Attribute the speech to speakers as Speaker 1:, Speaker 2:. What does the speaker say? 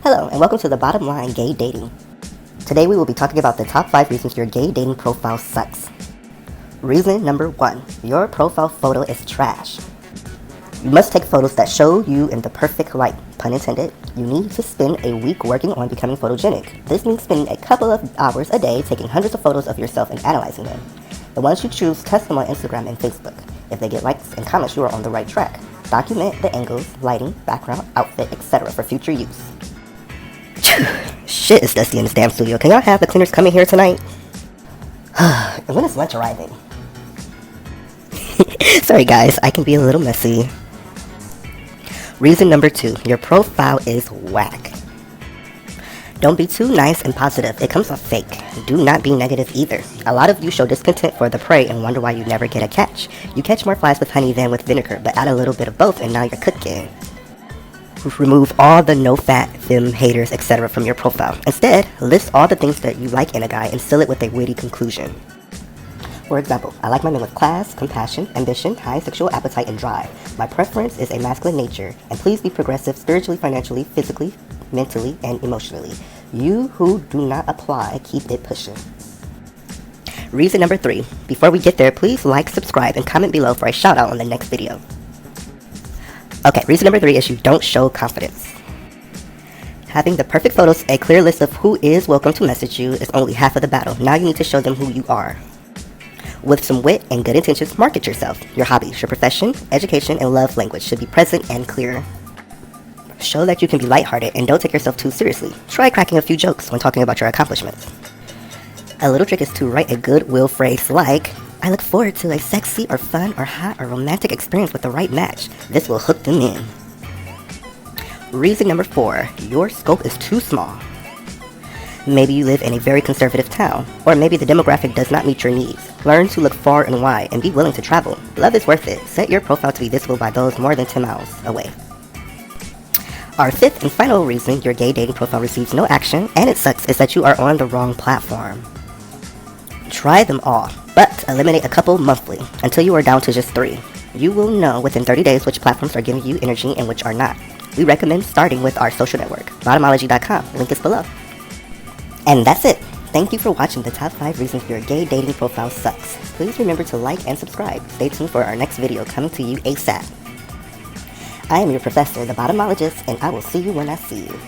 Speaker 1: Hello, and welcome to the Bottom Line Gay Dating. Today we will be talking about the top 5 reasons your gay dating profile sucks. Reason number 1, your profile photo is trash. You must take photos that show you in the perfect light, pun intended. You need to spend a week working on becoming photogenic. This means spending a couple of hours a day taking hundreds of photos of yourself and analyzing them. The ones you choose, test them on Instagram and Facebook. If they get likes and comments, you are on the right track. Document the angles, lighting, background, outfit, etc. for future use. Shit, it's dusty in this damn studio. Can y'all have the cleaners come in here tonight? And when is lunch arriving? Sorry guys, I can be a little messy. Reason number 2, your profile is whack. Don't be too nice and positive. It comes off fake. Do not be negative either. A lot of you show discontent for the prey and wonder why you never get a catch. You catch more flies with honey than with vinegar, but add a little bit of both and now you're cooking. Remove all the no-fat, femme haters, etc. from your profile. Instead, list all the things that you like in a guy and seal it with a witty conclusion. For example, I like my men with class, compassion, ambition, high sexual appetite, and drive. My preference is a masculine nature, and please be progressive spiritually, financially, physically, mentally, and emotionally. You who do not apply, keep it pushing. Reason number 3, before we get there, please like, subscribe, and comment below for a shout out on the next video. Okay, reason number 3 is you don't show confidence. Having the perfect photos, a clear list of who is welcome to message you is only half of the battle. Now you need to show them who you are. With some wit and good intentions, market yourself. Your hobbies, your profession, education, and love language should be present and clear. Show that you can be lighthearted and don't take yourself too seriously. Try cracking a few jokes when talking about your accomplishments. A little trick is to write a goodwill phrase like, I look forward to a sexy or fun or hot or romantic experience with the right match. This will hook them in. Reason number 4, your scope is too small. Maybe you live in a very conservative town, or maybe the demographic does not meet your needs. Learn to look far and wide and be willing to travel. Love is worth it. Set your profile to be visible by those more than 10 miles away. Our 5th and final reason your gay dating profile receives no action, and it sucks, is that you are on the wrong platform. Try them all, but eliminate a couple monthly until you are down to just 3. You will know within 30 days which platforms are giving you energy and which are not. We recommend starting with our social network, bottomology.com. Link is below. And that's it. Thank you for watching the top 5 reasons your gay dating profile sucks. Please remember to like and subscribe. Stay tuned for our next video coming to you ASAP. I am your professor, the Bottomologist, and I will see you when I see you.